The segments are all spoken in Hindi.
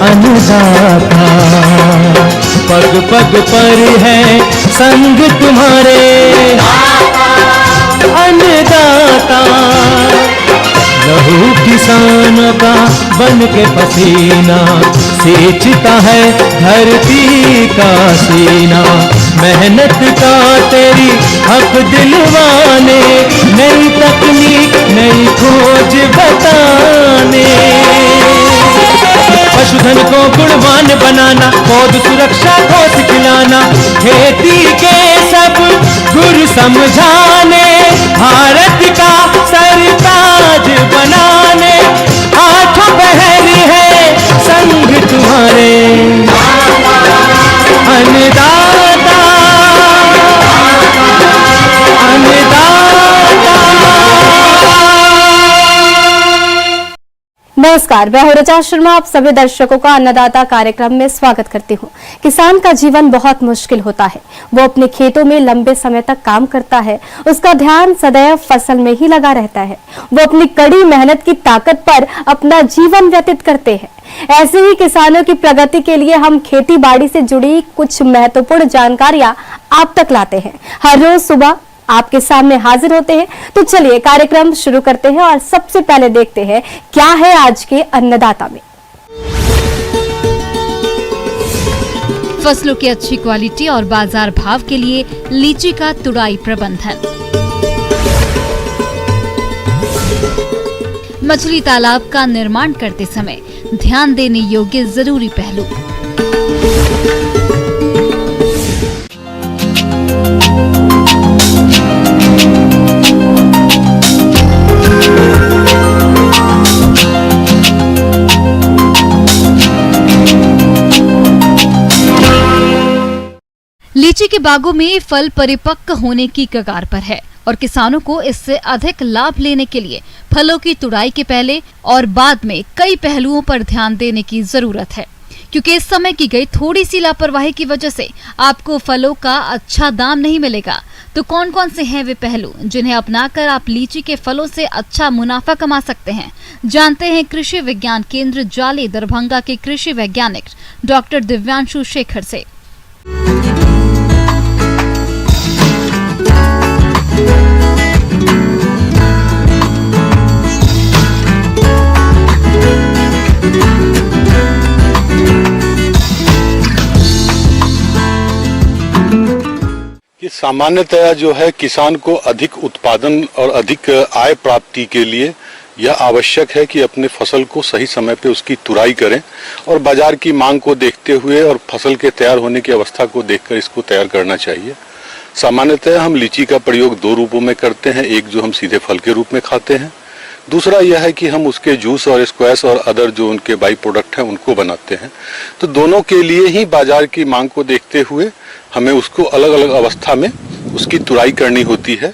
अन्नदाता। पग पग पर है संग तुम्हारे अन्नदाता। लहू किसानों का बन के पसीना सींचता है धरती का सीना। मेहनत का तेरी हक दिलवाने, नई तकनीक नई खोज बताने। पशुधन को गुणवान बनाना, पौध सुरक्षा को सिखलाना, खेती के सब गुर समझाने, भारत का सरताज बनाने। हाथों पहरी है संग तुम्हारे अन्नदाता अन्नदाता। नमस्कार, मैं हूं रचा शर्मा। आप सभी दर्शकों का अन्नदाता कार्यक्रम में स्वागत करती हूं। किसान का जीवन बहुत मुश्किल होता है। वो अपने खेतों में लंबे समय तक काम करता है, उसका ध्यान सदैव फसल में ही लगा रहता है। वो अपनी कड़ी मेहनत की ताकत पर अपना जीवन व्यतीत करते हैं। ऐसे ही किसानों की प्रगति के लिए हम खेती बाड़ी से जुड़ी कुछ महत्वपूर्ण जानकारियां आप तक लाते हैं। हर रोज सुबह आपके सामने हाजिर होते हैं। तो चलिए कार्यक्रम शुरू करते हैं और सबसे पहले देखते हैं क्या है आज के अन्नदाता में। फसलों की अच्छी क्वालिटी और बाजार भाव के लिए लीची का तुड़ाई प्रबंधन। मछली तालाब का निर्माण करते समय ध्यान देने योग्य जरूरी पहलू। लीची के बागों में फल परिपक्व होने की कगार पर है और किसानों को इससे अधिक लाभ लेने के लिए फलों की तुड़ाई के पहले और बाद में कई पहलुओं पर ध्यान देने की जरूरत है, क्योंकि इस समय की गई थोड़ी सी लापरवाही की वजह से आपको फलों का अच्छा दाम नहीं मिलेगा। तो कौन कौन से हैं वे पहलू जिन्हें अपनाकर आप लीची के फलों से अच्छा मुनाफा कमा सकते हैं, जानते हैं कृषि विज्ञान केंद्र जाले दरभंगा के कृषि वैज्ञानिक डॉक्टर दिव्यांशु शेखर से। कि सामान्यतया जो है किसान को अधिक उत्पादन और अधिक आय प्राप्ति के लिए यह आवश्यक है कि अपने फसल को सही समय पे उसकी तुड़ाई करें और बाजार की मांग को देखते हुए और फसल के तैयार होने की अवस्था को देखकर इसको तैयार करना चाहिए। सामान्यतया हम लीची का प्रयोग दो रूपों में करते हैं, एक जो हम सीधे फल के रूप में खाते हैं, दूसरा यह है कि हम उसके जूस और स्क्वैश और अदर जो उनके बाई प्रोडक्ट हैं उनको बनाते हैं। तो दोनों के लिए ही बाजार की मांग को देखते हुए हमें उसको अलग अलग अवस्था में उसकी तुड़ाई करनी होती है।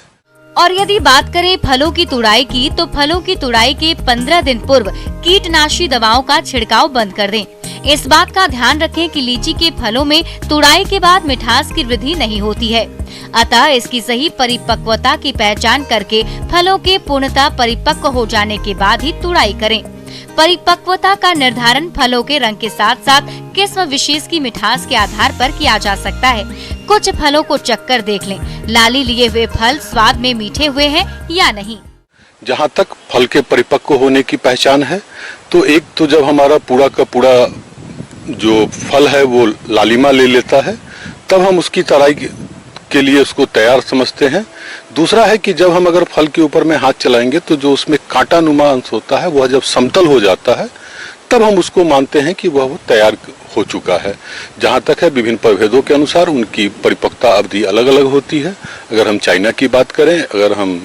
और यदि बात करें फलों की तुड़ाई की, तो फलों की तुड़ाई के 15 दिन पूर्व कीटनाशी दवाओं का छिड़काव बंद कर दें। इस बात का ध्यान रखें कि लीची के फलों में तुड़ाई के बाद मिठास की वृद्धि नहीं होती है, अतः इसकी सही परिपक्वता की पहचान करके फलों के पूर्णतः परिपक्व हो जाने के बाद ही तुड़ाई करें। परिपक्वता का निर्धारण फलों के रंग के साथ साथ किस्म विशेष की मिठास के आधार पर किया जा सकता है। कुछ फलों को चखकर देख लें, लाली लिए हुए फल स्वाद में मीठे हुए हैं या नहीं। जहाँ तक फल के परिपक्व होने की पहचान है, तो एक तो जब हमारा पूरा का पूरा जो फल है वो लालिमा ले लेता है, तब हम उसकी तराई के लिए उसको तैयार समझते हैं। दूसरा है कि जब हम अगर फल के ऊपर में हाथ चलाएंगे तो जो उसमें कांटा नुमा अंश होता है वह जब समतल हो जाता है, तब हम उसको मानते हैं कि वह तैयार हो चुका है। जहाँ तक है विभिन्न प्रभेदों के अनुसार उनकी परिपक्वता अवधि अलग अलग होती है। अगर हम चाइना की बात करें, अगर हम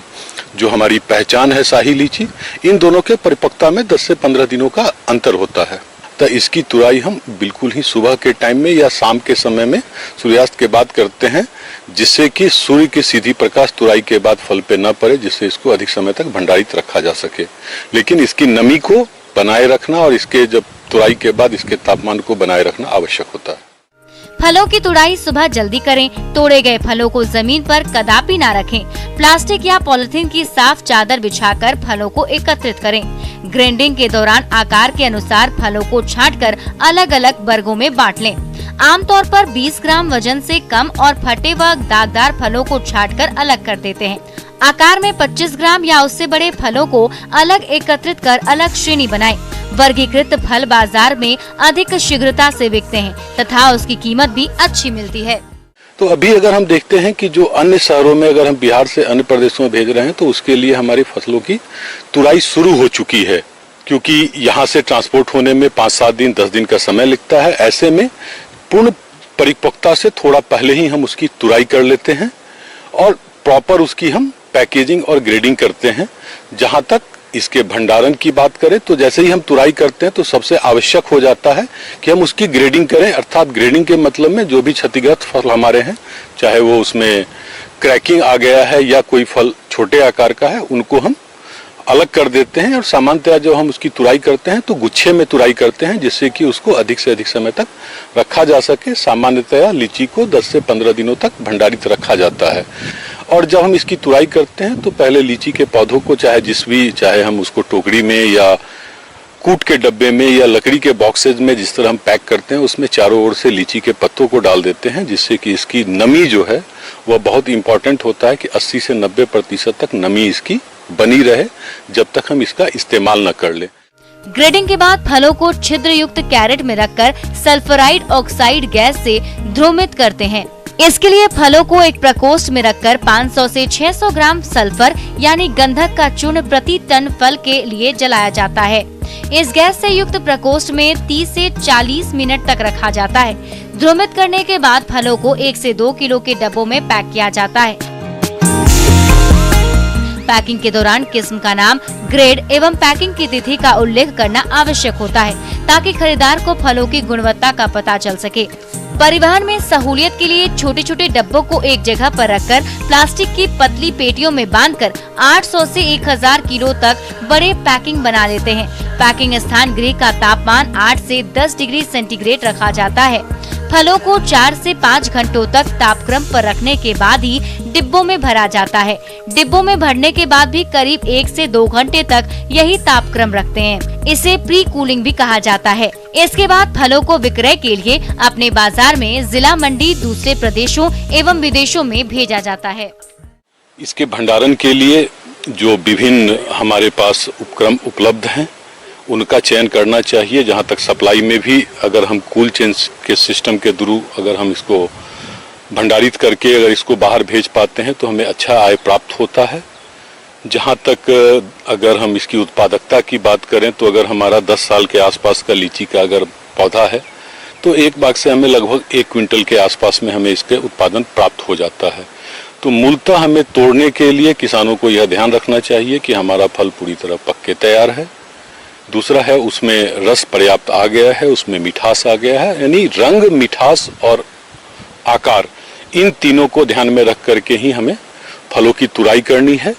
जो हमारी पहचान है शाही लीची, इन दोनों के परिपक्वता में 10 से 15 दिनों का अंतर होता है। तो इसकी तुड़ाई हम बिल्कुल ही सुबह के टाइम में या शाम के समय में सूर्यास्त के बाद करते हैं, जिससे कि सूर्य की सीधी प्रकाश तुड़ाई के बाद फल पे न पड़े, जिससे इसको अधिक समय तक भंडारित रखा जा सके। लेकिन इसकी नमी को बनाए रखना और इसके जब तुड़ाई के बाद इसके तापमान को बनाए रखना आवश्यक होता है। फलों की तुड़ाई सुबह जल्दी करें। तोड़े गए फलों को जमीन पर कदापि न रखें। प्लास्टिक या पॉलिथीन की साफ चादर बिछाकर फलों को एकत्रित करें। ग्राइंडिंग के दौरान आकार के अनुसार फलों को छांटकर अलग अलग वर्गों में बांट लें। आमतौर पर 20 ग्राम वजन से कम और फटे व दागदार फलों को छांटकर अलग कर देते हैं। आकार में 25 ग्राम या उससे बड़े फलों को अलग एकत्रित कर अलग श्रेणी बनाएं। वर्गीकृत फल बाजार में अधिक शीघ्रता से बिकते हैं तथा उसकी कीमत भी अच्छी मिलती है। तो अभी अगर हम देखते हैं कि जो अन्य शहरों में अगर हम बिहार से अन्य प्रदेशों में भेज रहे हैं तो उसके लिए हमारी फसलों की तुराई शुरू हो चुकी है, क्योंकि यहाँ से ट्रांसपोर्ट होने में 5-7 दिन 10 दिन का समय लगता है। ऐसे में पूर्ण परिपक्वता से थोड़ा पहले ही हम उसकी तुराई कर लेते हैं और प्रॉपर उसकी हम पैकेजिंग और ग्रेडिंग करते हैं। जहां तक इसके भंडारण की बात करें तो जैसे ही हम तुराई करते हैं तो सबसे आवश्यक हो जाता है कि हम उसकी ग्रेडिंग करें, अर्थात ग्रेडिंग के मतलब में जो भी क्षतिग्रस्त फल हमारे हैं, चाहे वो उसमें क्रैकिंग आ गया है या कोई फल छोटे आकार का है, उनको हम अलग कर देते हैं। और सामान्यतः जो हम उसकी तुराई करते हैं तो गुच्छे में तुराई करते हैं, जिससे कि उसको अधिक से अधिक समय तक रखा जा सके। सामान्यतः लीची को 10 से 15 दिनों तक भंडारित रखा जाता है। और जब हम इसकी तुराई करते हैं तो पहले लीची के पौधों को चाहे हम उसको टोकरी में या कूट के डब्बे में या लकड़ी के बॉक्सेज में जिस तरह हम पैक करते हैं, उसमें चारों ओर से लीची के पत्तों को डाल देते हैं, जिससे कि इसकी नमी जो है वह बहुत इंपॉर्टेंट होता है कि 80 से 90% तक नमी इसकी बनी रहे जब तक हम इसका इस्तेमाल न कर ले। ग्रेडिंग के बाद फलों को छिद्र युक्त कैरेट में रखकर सल्फराइड ऑक्साइड गैस से ध्रुमित करते हैं। इसके लिए फलों को एक प्रकोष्ठ में रखकर 500 से 600 ग्राम सल्फर यानी गंधक का चूर्ण प्रति टन फल के लिए जलाया जाता है। इस गैस से युक्त प्रकोष्ठ में 30 से 40 मिनट तक रखा जाता है। ध्रुमित करने के बाद फलों को 1 से 2 किलो के डब्बों में पैक किया जाता है। पैकिंग के दौरान किस्म का नाम, ग्रेड एवं पैकिंग की तिथि का उल्लेख करना आवश्यक होता है, ताकि खरीदार को फलों की गुणवत्ता का पता चल सके। परिवहन में सहूलियत के लिए छोटे छोटे डब्बों को एक जगह पर रखकर प्लास्टिक की पतली पेटियों में बांधकर 800 से 1000 किलो तक बड़े पैकिंग बना लेते हैं। पैकिंग स्थान गृह का तापमान 8 से 10 डिग्री सेंटीग्रेड रखा जाता है। फलों को 4 से 5 घंटों तक तापक्रम पर रखने के बाद ही डिब्बों में भरा जाता है। डिब्बों में भरने के बाद भी करीब 1 से 2 घंटे तक यही तापक्रम रखते हैं। इसे प्री कूलिंग भी कहा जाता है। इसके बाद फलों को विक्रय के लिए अपने बाजार में जिला मंडी, दूसरे प्रदेशों एवं विदेशों में भेजा जाता है। इसके भंडारण के लिए जो विभिन्न हमारे पास उपक्रम उपलब्ध हैं, उनका चयन करना चाहिए। जहां तक सप्लाई में भी अगर हम कूल चेन के सिस्टम के थ्रू अगर हम इसको भंडारित करके अगर इसको बाहर भेज पाते हैं तो हमें अच्छा आय प्राप्त होता है। जहां तक अगर हम इसकी उत्पादकता की बात करें तो अगर हमारा 10 साल के आसपास का लीची का अगर पौधा है तो एक बाग से हमें लगभग 1 क्विंटल के आसपास में हमें इसके उत्पादन प्राप्त हो जाता है। तो मूलतः हमें तोड़ने के लिए किसानों को यह ध्यान रखना चाहिए कि हमारा फल पूरी तरह पक के तैयार है। दूसरा है उसमें रस पर्याप्त आ गया है, उसमें मिठास आ गया है, यानी रंग, मिठास और आकार, इन तीनों को ध्यान में रख करके ही हमें फलों की तुराई करनी है।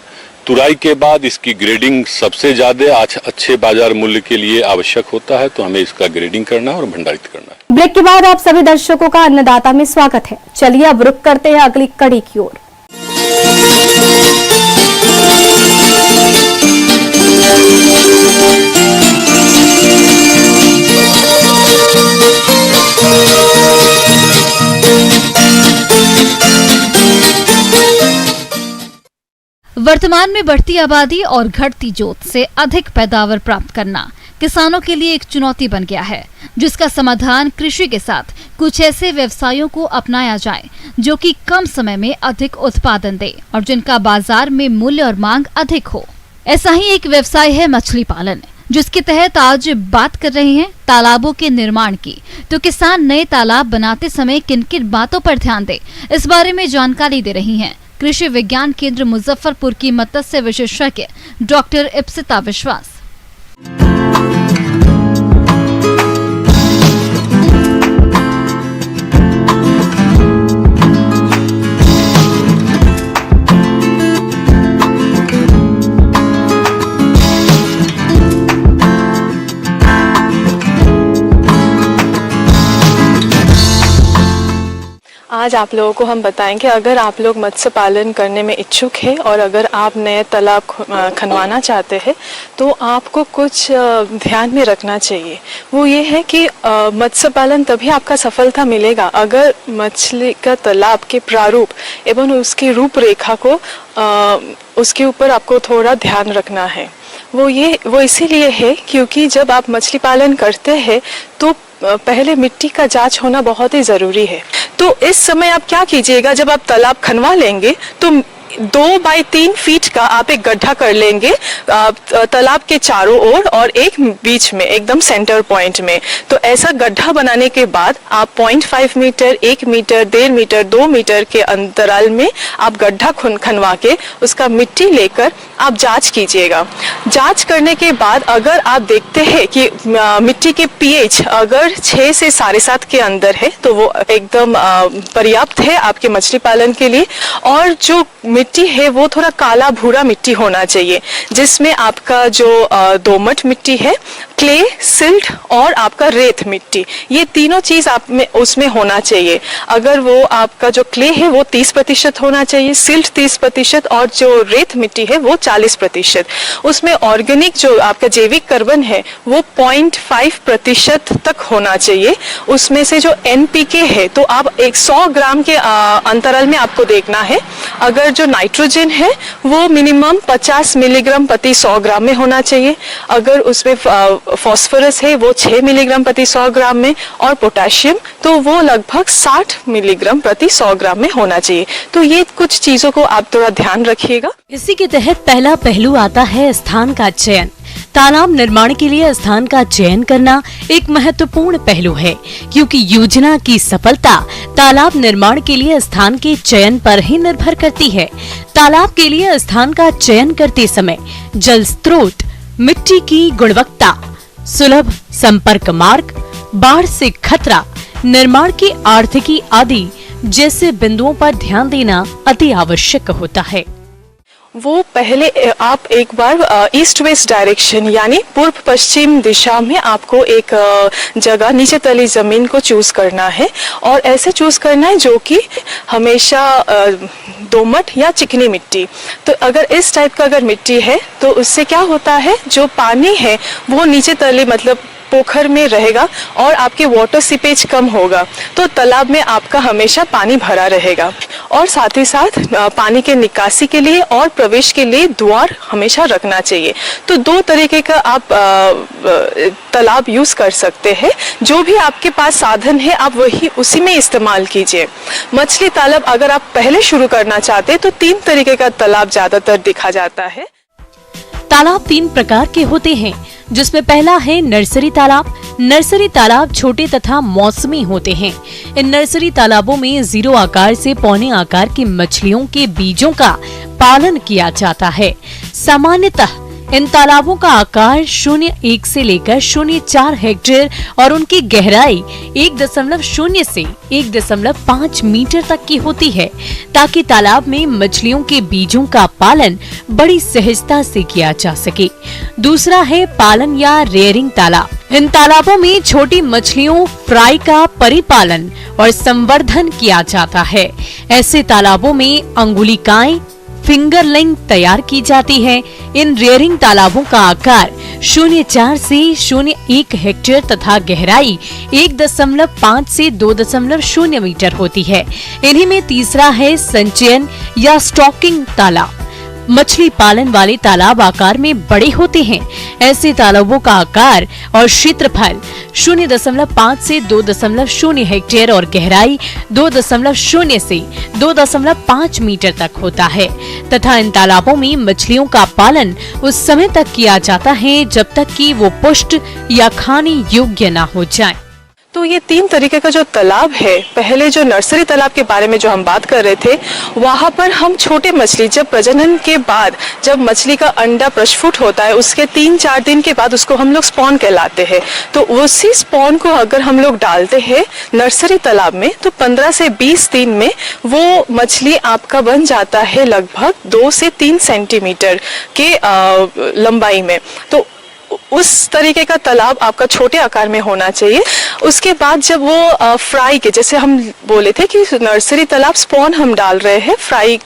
तुराई के बाद इसकी ग्रेडिंग सबसे ज्यादा अच्छे बाजार मूल्य के लिए आवश्यक होता है, तो हमें इसका ग्रेडिंग करना है और भंडारित करना है। ब्रेक के बाद आप सभी दर्शकों का अन्नदाता में स्वागत है। चलिए अब रुक करते हैं अगली कड़ी की ओर। वर्तमान में बढ़ती आबादी और घटती जोत से अधिक पैदावार प्राप्त करना किसानों के लिए एक चुनौती बन गया है, जिसका समाधान कृषि के साथ कुछ ऐसे व्यवसायों को अपनाया जाए जो कि कम समय में अधिक उत्पादन दे और जिनका बाजार में मूल्य और मांग अधिक हो। ऐसा ही एक व्यवसाय है मछली पालन, जिसके तहत आज बात कर रहे हैं तालाबों के निर्माण की। तो किसान नए तालाब बनाते समय किन किन बातों पर ध्यान दे, इस बारे में जानकारी दे रही हैं कृषि विज्ञान केंद्र मुजफ्फरपुर की मत्स्य विशेषज्ञ डॉक्टर इप्सिता विश्वास। आज आज आप लोगों को हम बताएंगे, अगर आप लोग मत्स्य पालन करने में इच्छुक हैं और अगर आप नए तालाब खनवाना चाहते हैं तो आपको कुछ ध्यान में रखना चाहिए। वो ये है कि मत्स्य पालन तभी आपका सफलता मिलेगा अगर मछली का तालाब के प्रारूप एवं उसकी रूपरेखा को उसके ऊपर आपको थोड़ा ध्यान रखना है। वो इसीलिए है क्योंकि जब आप मछली पालन करते हैं तो पहले मिट्टी का जांच होना बहुत ही ज़रूरी है। तो इस समय आप क्या कीजिएगा, जब आप तालाब खनवा लेंगे तो 2 बाई 3 फीट का आप एक गड्ढा कर लेंगे तालाब के चारों ओर और एक बीच में एकदम सेंटर पॉइंट में। तो ऐसा गड्ढा बनाने के बाद आप 0.5 मीटर, 1 मीटर, 1.5 मीटर, 2 मीटर के अंतराल में आप गड्ढा खनवा के उसका मिट्टी लेकर आप जांच कीजिएगा। जांच करने के बाद अगर आप देखते हैं कि मिट्टी के पीएच अगर 6 से 7.5 के अंदर है तो वो एकदम पर्याप्त है आपके मछली पालन के लिए। और जो मिट्टी है वो थोड़ा काला भूरा मिट्टी होना चाहिए जिसमें आपका जो दोमट मिट्टी है, क्ले, सिल्ट और आपका रेत मिट्टी, ये तीनों चीज आप में उसमें होना चाहिए। अगर वो आपका जो क्ले है वो 30% होना चाहिए, सिल्ट 30% और जो रेत मिट्टी है वो 40%। उसमें ऑर्गेनिक जो आपका जैविक कार्बन है वो 0.5% तक होना चाहिए। उसमें से जो NPK है तो आप 100 ग्राम के अंतराल में आपको देखना है। अगर जो नाइट्रोजन है वो मिनिमम 50 मिलीग्राम प्रति 100 ग्राम में होना चाहिए। अगर उसमें फॉस्फोरस है वो 6 मिलीग्राम प्रति 100 ग्राम में और पोटेशियम तो वो लगभग 60 मिलीग्राम प्रति 100 ग्राम में होना चाहिए। तो ये कुछ चीजों को आप थोड़ा ध्यान रखिएगा। इसी के तहत पहला पहलू आता है स्थान का चयन। तालाब निर्माण के लिए स्थान का चयन करना एक महत्वपूर्ण पहलू है क्योंकि योजना की सफलता तालाब निर्माण के लिए स्थान के चयन पर ही निर्भर करती है। तालाब के लिए स्थान का चयन करते समय जल स्रोत, मिट्टी की गुणवत्ता, सुलभ संपर्क मार्ग, बाढ़ से खतरा, निर्माण की आर्थिकी आदि जैसे बिंदुओं पर ध्यान देना अति आवश्यक होता है। वो पहले आप एक बार ईस्ट वेस्ट डायरेक्शन यानी पूर्व पश्चिम दिशा में आपको एक जगह नीचे तली जमीन को चूज करना है और ऐसे चूज करना है जो कि हमेशा दोमट या चिकनी मिट्टी। तो अगर इस टाइप का अगर मिट्टी है तो उससे क्या होता है, जो पानी है वो नीचे तली मतलब पोखर में रहेगा और आपके वाटर सीपेज कम होगा तो तालाब में आपका हमेशा पानी भरा रहेगा। और साथ ही साथ पानी के निकासी के लिए और प्रवेश के लिए द्वार हमेशा रखना चाहिए। तो 2 तरीके का आप तालाब यूज कर सकते हैं। जो भी आपके पास साधन है आप वही उसी में इस्तेमाल कीजिए। मछली तालाब अगर आप पहले शुरू करना चाहते हैं तो 3 तरीके का तालाब ज्यादातर देखा जाता है। तालाब 3 प्रकार के होते हैं जिसमें पहला है नर्सरी तालाब। नर्सरी तालाब छोटे तथा मौसमी होते हैं। इन नर्सरी तालाबों में 0 आकार से पौने आकार की मछलियों के बीजों का पालन किया जाता है। सामान्यतः इन तालाबों का आकार 0.1 से लेकर 0.4 हेक्टेयर और उनकी गहराई 1.0 से 1.5 मीटर तक की होती है ताकि तालाब में मछलियों के बीजों का पालन बड़ी सहजता से किया जा सके। दूसरा है पालन या रेयरिंग तालाब। इन तालाबों में छोटी मछलियों फ्राई का परिपालन और संवर्धन किया जाता है। ऐसे तालाबों में अंगुलिकाएं फिंगरलिंग तैयार की जाती है। इन रेयरिंग तालाबों का आकार 0.4 से 0.1 हेक्टेयर तथा गहराई 1.5 से 2.0 मीटर होती है। इन्हीं में तीसरा है संचयन या स्टॉकिंग तालाब। मछली पालन वाले तालाब आकार में बड़े होते हैं। ऐसे तालाबों का आकार और क्षेत्रफल 0.5 से 2.0 हेक्टेयर और गहराई 2.0 से 2.5 मीटर तक होता है तथा इन तालाबों में मछलियों का पालन उस समय तक किया जाता है जब तक कि वो पुष्ट या खाने योग्य न हो जाए। तो ये 3 तरीके का जो तालाब है, पहले जो नर्सरी तालाब के बारे में जो हम बात कर रहे थे, वहाँ पर हम छोटे मछली जब प्रजनन के बाद जब मछली का अंडा प्रस्फुट होता है उसके 3-4 दिन के बाद उसको हम लोग स्पॉन कहलाते हैं। तो उसी स्पॉन को अगर हम लोग डालते हैं नर्सरी तालाब में तो 15 से 20 दिन में वो मछली आपका बन जाता है लगभग 2 से 3 सेंटीमीटर के लंबाई में। तो उस तरीके का तालाब आपका छोटे आकार में होना चाहिए। उसके बाद जब वो फ्राई के, जैसे हम बोले थे कि नर्सरी तालाब स्पॉन हम डाल रहे हैं फ्राई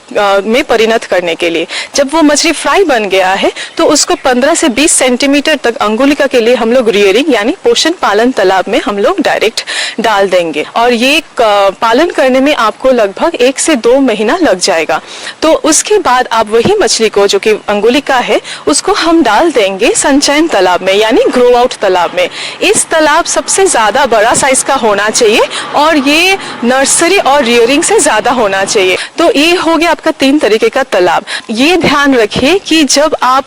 में परिणत करने के लिए, जब वो मछली फ्राई बन गया है तो उसको 15 से 20 सेंटीमीटर तक अंगुलिका के लिए हम लोग रियरिंग यानी पोषण पालन तालाब में हम लोग डायरेक्ट डाल देंगे। और ये पालन करने में आपको लगभग 1 से 2 महीना लग जाएगा। तो उसके बाद आप वही मछली को, जो कि अंगुलिका है, उसको हम डाल देंगे संचयन तालाब में यानी ग्रो आउट तालाब में। इस तालाब सबसे ज्यादा बड़ा साइज का होना चाहिए और ये नर्सरी और रियरिंग से ज्यादा होना चाहिए। तो ये हो गया आपका 3 तरीके का तालाब। ये ध्यान रखिए कि जब आप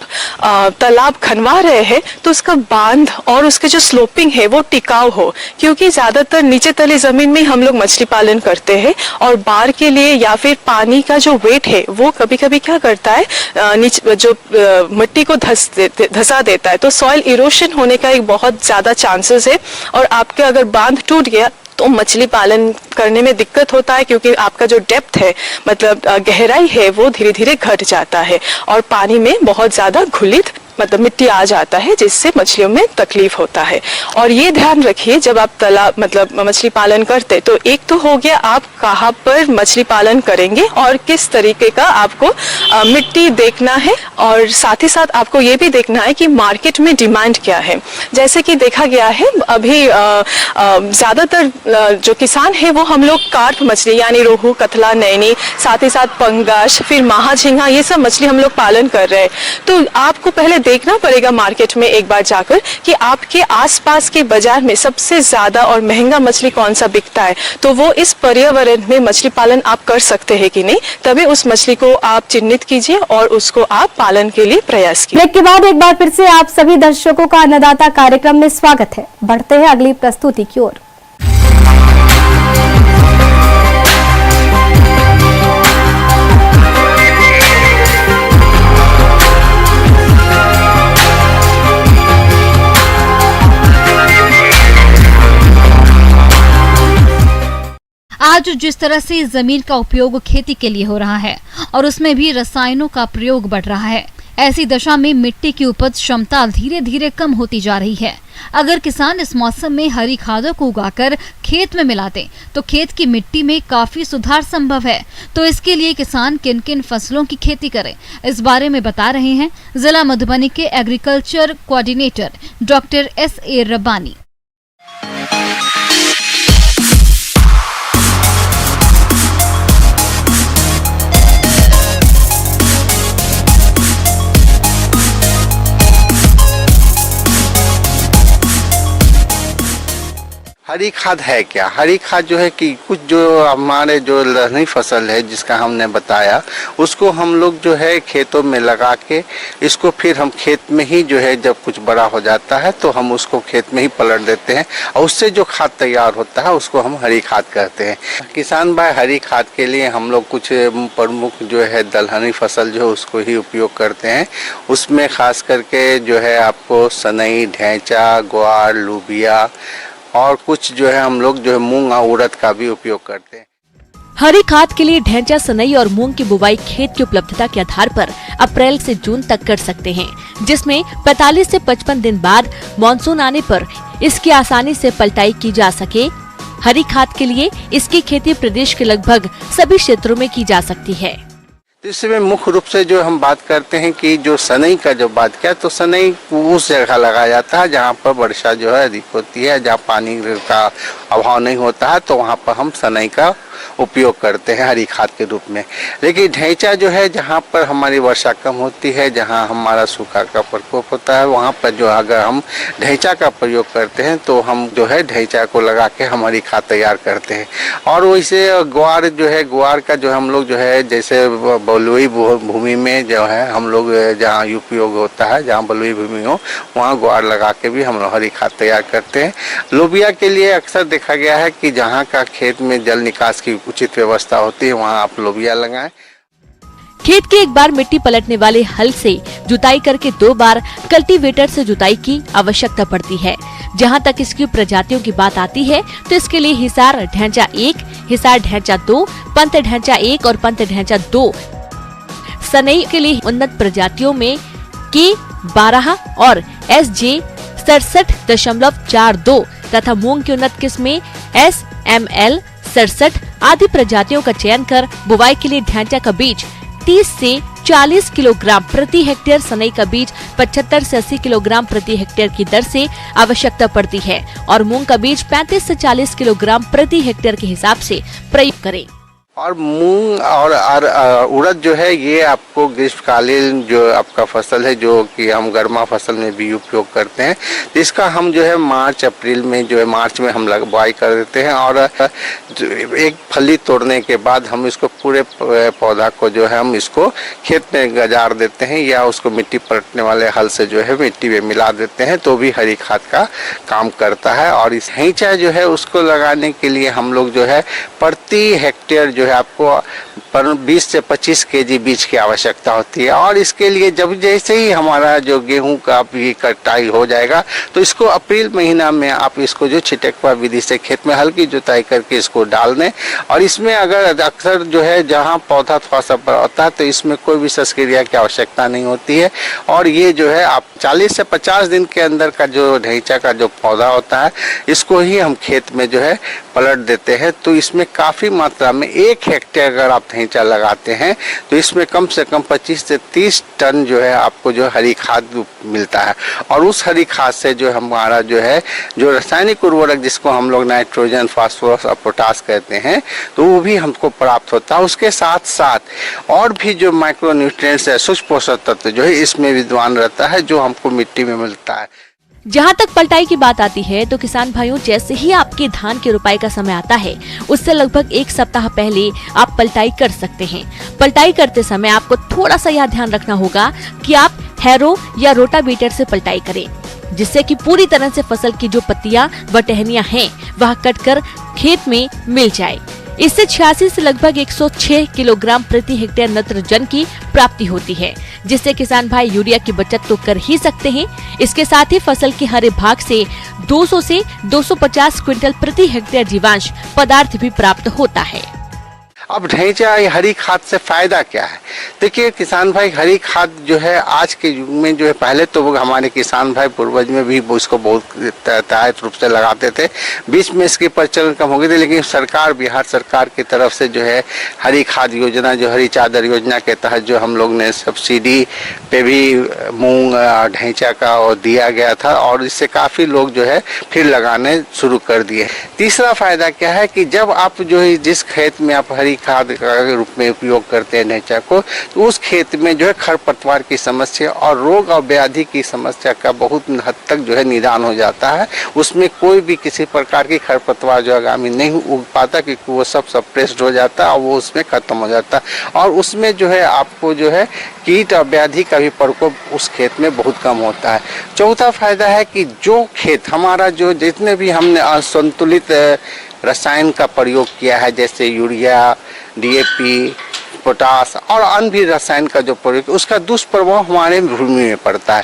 तालाब खनवा रहे हैं तो उसका बांध और उसके जो स्लोपिंग है वो टिकाऊ हो, क्योंकि ज्यादातर नीचे तले जमीन में हम लोग मछली पालन करते हैं और बाढ़ के लिए या फिर पानी का जो वेट है वो कभी कभी क्या करता है, नीचे जो मिट्टी को धसा देता है। तो सॉइल इरोशन होने का एक बहुत ज्यादा चांसेस है और आपके अगर बांध टूट गया तो मछली पालन करने में दिक्कत होता है, क्योंकि आपका जो डेप्थ है, मतलब गहराई है, वो धीरे धीरे घट जाता है और पानी में बहुत ज्यादा घुलित मतलब मिट्टी आ जाता है, जिससे मछलियों में तकलीफ होता है। और ये ध्यान रखिए जब आप तालाब मतलब मछली पालन करते, तो एक तो हो गया आप कहाँ पर मछली पालन करेंगे और किस तरीके का आपको मिट्टी देखना है, और साथ ही साथ आपको ये भी देखना है कि मार्केट में डिमांड क्या है। जैसे कि देखा गया है अभी ज्यादातर जो किसान है वो हम लोग कार्प मछली यानी रोहू, कतला, नैनी, साथ ही साथ पंगास, फिर महाझींगा, ये सब मछली हम लोग पालन कर रहे हैं। तो आपको पहले देखना पड़ेगा मार्केट में एक बार जाकर कि आपके आसपास के बाजार में सबसे ज्यादा और महंगा मछली कौन सा बिकता है। तो वो इस पर्यावरण में मछली पालन आप कर सकते हैं कि नहीं, तभी उस मछली को आप चिन्हित कीजिए और उसको आप पालन के लिए प्रयास कीजिए। ब्रेक के बाद एक बार फिर से आप सभी दर्शकों का अन्नदाता कार्यक्रम में स्वागत है। बढ़ते हैं अगली प्रस्तुति की ओर। आज जिस तरह से जमीन का उपयोग खेती के लिए हो रहा है और उसमें भी रसायनों का प्रयोग बढ़ रहा है, ऐसी दशा में मिट्टी की उपज क्षमता धीरे धीरे कम होती जा रही है। अगर किसान इस मौसम में हरी खादों को उगाकर खेत में मिला दें तो खेत की मिट्टी में काफी सुधार संभव है। तो इसके लिए किसान किन किन फसलों की खेती करें, इस बारे में बता रहे हैं जिला मधुबनी के agriculture coordinator doctor S.A. Rabbani. हरी खाद है क्या? हरी खाद जो है कि कुछ जो हमारे जो लहनी फसल है जिसका हमने बताया, उसको हम लोग जो है खेतों में लगा के इसको फिर हम खेत में ही जो है जब कुछ बड़ा हो जाता है तो हम उसको खेत में ही पलट देते हैं और उससे जो खाद तैयार होता है उसको हम हरी खाद कहते हैं। किसान भाई हरी खाद के लिए हम लोग कुछ प्रमुख जो है दलहनी फसल जो है उसको ही उपयोग करते हैं। उसमें खास करके जो है आपको सनई, ढैंचा, ग्वार, लुबिया और कुछ जो है हम लोग जो है मूंग और उड़द का भी उपयोग करते हैं। हरी खाद के लिए ढैंचा, सनई और मूंग की बुवाई खेत की उपलब्धता के आधार पर अप्रैल से जून तक कर सकते हैं, जिसमें 45 से 55 दिन बाद मानसून आने पर इसकी आसानी से पलटाई की जा सके। हरी खाद के लिए इसकी खेती प्रदेश के लगभग सभी क्षेत्रों में की जा सकती है। इसमें मुख्य रूप से जो हम बात करते हैं कि जो सनई का जो बात किया, तो सनई उस जगह लगाया जाता है जहाँ पर वर्षा जो है अधिक होती है, जहाँ पानी का अभाव नहीं होता है, तो वहाँ पर हम सनई का उपयोग करते हैं हरी खाद के रूप में। लेकिन ढैंचा जो है जहाँ पर हमारी वर्षा कम होती है, जहाँ हमारा सूखा का प्रकोप होता है, वहाँ पर जो अगर हम ढैंचा का प्रयोग करते हैं तो हम जो है ढैंचा को लगा के हमारी खाद तैयार करते हैं। और वैसे ग्वार जो है, ग्वार का जो हम लोग जो है जैसे बलुई भूमि में जो है हम लोग जहाँ उपयोग होता है, जहाँ बलुई भूमि हो वहाँ ग्वार लगा के भी हम लोग हरी खाद तैयार करते हैं। लोबिया के लिए अक्सर देखा गया है कि जहाँ का खेत में जल निकास की उचित व्यवस्था होती है वहाँ आप लोबिया लगाएं। खेत की एक बार मिट्टी पलटने वाले हल से जुताई करके 2 बार कल्टीवेटर से जुताई की आवश्यकता पड़ती है। जहां तक इसकी प्रजातियों की बात आती है तो इसके लिए हिसार ढैंचा 1, हिसार ढैंचा 2, पंत ढैंचा 1 और पंत ढैंचा 2। सनई के लिए उन्नत प्रजातियों में K12 और SJ 67.42 तथा मूंग की उन्नत किस्में SML 67 आदि प्रजातियों का चयन कर बुवाई के लिए ढैंचा का बीज 30 से 40 किलोग्राम प्रति हेक्टेयर, सनई का बीज 75 से 80 किलोग्राम प्रति हेक्टेयर की दर से आवश्यकता पड़ती है और मूंग का बीज 35 से 40 किलोग्राम प्रति हेक्टेयर के हिसाब से प्रयोग करें। और मूंग और उड़द जो है ये आपको ग्रीष्मकालीन जो आपका फसल है, जो कि हम गर्मा फसल में भी उपयोग करते हैं, इसका हम जो है मार्च अप्रैल में जो है मार्च में हम बुआई कर देते हैं और एक फली तोड़ने के बाद हम इसको पूरे पौधा को जो है हम इसको खेत में गजार देते हैं या उसको मिट्टी पलटने वाले हल से जो है मिट्टी में मिला देते हैं, तो भी हरी खाद का काम करता है। और इस ढैंचा जो है उसको लगाने के लिए हम लोग जो है प्रति हेक्टेयर जो है आपको 20 से 25 केजी बीज की आवश्यकता होती है। और इसके लिए जब जैसे ही हमारा जो गेहूं का भी कटाई हो जाएगा तो इसको अप्रैल महीना में आप इसको जो छिटकवा विधि से खेत में हल्की जुताई करके इसको डाल दें। और इसमें अगर अक्सर जो है जहां पौधा थोड़ा सा बड़ा होता है तो इसमें कोई भी संस्क्रिया की आवश्यकता नहीं होती है और ये जो है आप 40 से 50 दिन के अंदर का जो ढैंचा का जो पौधा होता है इसको ही हम खेत में जो है पलट देते हैं। तो इसमें काफ़ी मात्रा में 1 हेक्टेयर अगर आप ढैंचा लगाते हैं तो इसमें कम से कम 25 से 30 टन जो है आपको जो हरी खाद मिलता है। और उस हरी खाद से जो हमारा जो है जो रासायनिक उर्वरक जिसको हम लोग नाइट्रोजन, फास्फोरस और पोटास कहते हैं तो वो भी हमको प्राप्त होता है। उसके साथ साथ और भी जो माइक्रो न्यूट्रिएंट्स है, सूक्ष्म पोषक तत्व जो है इसमें विद्वान रहता है जो हमको मिट्टी में मिलता है। जहाँ तक पलटाई की बात आती है तो किसान भाइयों, जैसे ही आपके धान की रुपाई का समय आता है उससे लगभग 1 सप्ताह पहले आप पलटाई कर सकते हैं। पलटाई करते समय आपको थोड़ा सा यह ध्यान रखना होगा कि आप हैरो या रोटावेटर से पलटाई करें, जिससे कि पूरी तरह से फसल की जो पत्तियां व टहनियां हैं वह कटकर खेत में मिल जाए। इससे 86 से लगभग 106 किलोग्राम प्रति हेक्टेयर नत्रजन की प्राप्ति होती है, जिससे किसान भाई यूरिया की बचत तो कर ही सकते हैं। इसके साथ ही फसल के हरे भाग से 200 से 250 क्विंटल प्रति हेक्टेयर जीवांश पदार्थ भी प्राप्त होता है। अब ढैंचा हरी खाद से फायदा क्या है? देखिए किसान भाई, हरी खाद जो है आज के युग में जो है, पहले तो वो हमारे किसान भाई पूर्वज में भी इसको बहुत तहत रूप से लगाते थे, बीच में इसकी प्रचलन कम हो गई थी। लेकिन सरकार, बिहार सरकार की तरफ से जो है हरी खाद योजना, जो हरी चादर योजना के तहत जो हम लोग ने सब्सिडी पे भी मूंग ढैंचा का और दिया गया था और इससे काफ़ी लोग जो है फिर लगाने शुरू कर दिए। तीसरा फायदा क्या है कि जब आप जो है जिस खेत में आप हरी खाद के रूप में उपयोग करते हैं ढैंचा को, तो उस खेत में जो है खरपतवार की समस्या और रोग और व्याधि की समस्या का बहुत हद तक जो है निदान हो जाता है। उसमें कोई भी किसी प्रकार की खरपतवार जो आगामी नहीं उग पाता, क्योंकि वो सब सप्रेस्ड हो जाता है और वो उसमें खत्म हो जाता है। और उसमें जो है आपको जो है कीट और व्याधि का भी प्रकोप उस खेत में बहुत कम होता है। चौथा फायदा है कि जो खेत हमारा जो जितने भी हमने असंतुलित रसायन का प्रयोग किया है, जैसे यूरिया, DAP, पोटास और अन्य भी रसायन का जो प्रयोग, उसका दुष्प्रभाव हमारे भूमि में पड़ता है,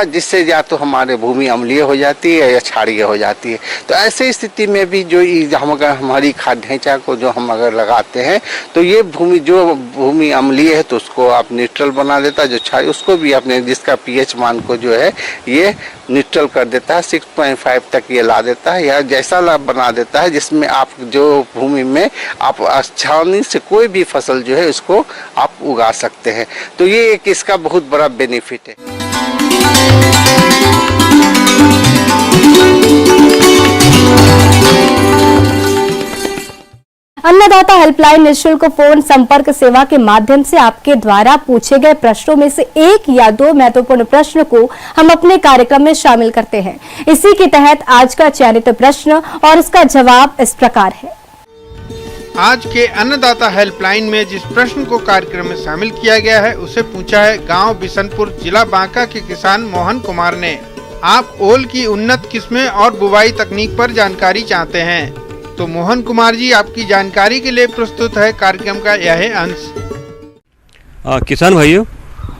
जिससे या तो हमारे भूमि अम्लीय हो जाती है या क्षारीय हो जाती है। तो ऐसे स्थिति में भी जो हम अगर हमारी खाद ढैंचा को जो हम अगर लगाते हैं तो ये भूमि अम्लीय है तो उसको आप न्यूट्रल बना देता है, जो क्षारीय उसको भी अपने जिसका pH मान को जो है ये न्यूट्रल कर देता है, 6.5 तक ये ला देता है या जैसा लाभ बना देता है, जिसमें आप जो भूमि में आप आसानी से कोई भी फसल जो है इसको आप उगा सकते हैं। तो ये एक इसका बहुत बड़ा बेनिफिट है। अन्नदाता हेल्पलाइन निःशुल्क फोन संपर्क सेवा के माध्यम से आपके द्वारा पूछे गए प्रश्नों में से 1 या 2 महत्वपूर्ण प्रश्न को हम अपने कार्यक्रम में शामिल करते हैं। इसी के तहत आज का चयनित प्रश्न और उसका जवाब इस प्रकार है। आज के अन्नदाता हेल्पलाइन में जिस प्रश्न को कार्यक्रम में शामिल किया गया है उसे पूछा है गांव बिशनपुर, जिला बांका के किसान मोहन कुमार ने। आप ओल की उन्नत किस्में और बुवाई तकनीक पर जानकारी चाहते हैं, तो मोहन कुमार जी आपकी जानकारी के लिए प्रस्तुत है कार्यक्रम का यह अंश। किसान भाइयों,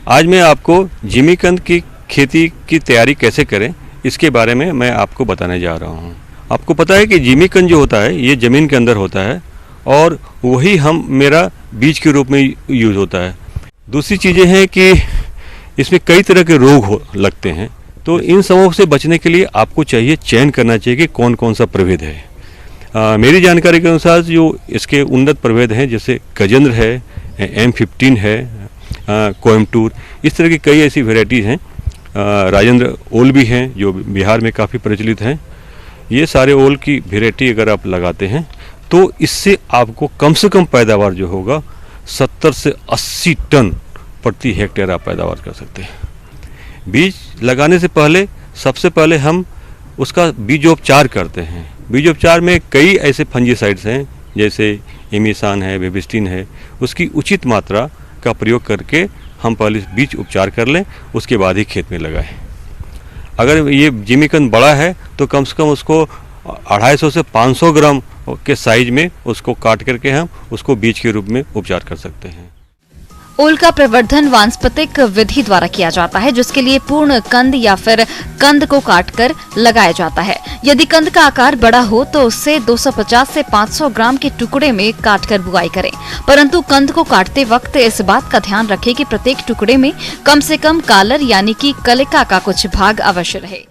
आज मैं आपको जिमीकंद की खेती की तैयारी कैसे करें इसके बारे में मैं आपको बताने जा रहा हूँ। आपको पता है कि जिमीकंद जो होता है ये ज़मीन के अंदर होता है और वही मेरा बीज के रूप में यूज़ होता है। दूसरी चीज़ें हैं कि इसमें कई तरह के रोग लगते हैं, तो इन सबों से बचने के लिए आपको चाहिए चयन करना चाहिए कि कौन कौन सा प्रभेद है। मेरी जानकारी के अनुसार जो इसके उन्नत प्रभेद हैं जैसे गजेंद्र है, M15 है, कोयम्बटूर, इस तरह की कई ऐसी वेराइटीज़ हैं। राजेंद्र ओल भी हैं जो बिहार में काफ़ी प्रचलित हैं। ये सारे ओल की वेराइटी अगर आप लगाते हैं तो इससे आपको कम से कम पैदावार जो होगा 70 से 80 टन प्रति हेक्टेयर आप पैदावार कर सकते हैं। बीज लगाने से पहले सबसे पहले हम उसका बीजोपचार करते हैं। बीजोपचार में कई ऐसे फंजीसाइड्स हैं जैसे इमिसान है, बेबिस्टिन है, उसकी उचित मात्रा का प्रयोग करके हम पहले बीज उपचार कर लें, उसके बाद ही खेत में लगाएं। अगर ये जिमीकंद बड़ा है तो कम से कम उसको 250 से 500 ग्राम के साइज में उसको काट करके हम उसको बीज के रूप में उपचार कर सकते हैं। ओल का प्रवर्धन वानस्पतिक विधि द्वारा किया जाता है, जिसके लिए पूर्ण कंद या फिर कंद को काटकर लगाया जाता है। यदि कंद का आकार बड़ा हो तो उससे 250 से 500 ग्राम के टुकड़े में काटकर बुआई करें, परंतु कंद को काटते वक्त इस बात का ध्यान रखें कि प्रत्येक टुकड़े में कम से कम कालर यानी कि कलिका का कुछ भाग अवश्य रहे।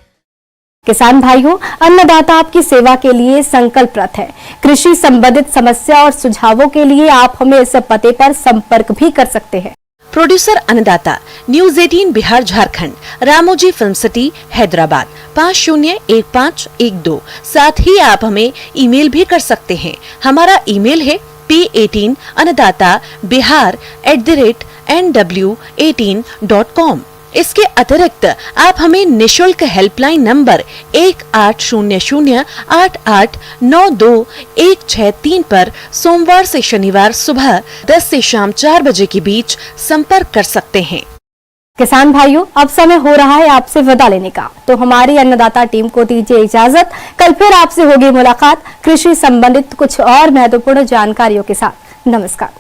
किसान भाइयों, अन्नदाता आपकी सेवा के लिए संकल्परत है। कृषि संबंधित समस्या और सुझावों के लिए आप हमें इस पते पर संपर्क भी कर सकते हैं। प्रोड्यूसर अन्नदाता, news 18 Bihar Jharkhand, Ramoji film city, Hyderabad 501512। साथ ही आप हमें ईमेल भी कर सकते हैं। हमारा ईमेल है p18annadatabihar@nw18.com। इसके अतिरिक्त आप हमें निशुल्क हेल्पलाइन नंबर 180088921663 पर सोमवार से शनिवार सुबह 10 से शाम 4 बजे के बीच संपर्क कर सकते हैं। किसान भाइयों, अब समय हो रहा है आपसे विदा लेने का, तो हमारी अन्नदाता टीम को दीजिए इजाजत। कल फिर आपसे होगी मुलाकात कृषि संबंधित कुछ और महत्वपूर्ण जानकारियों के साथ। नमस्कार।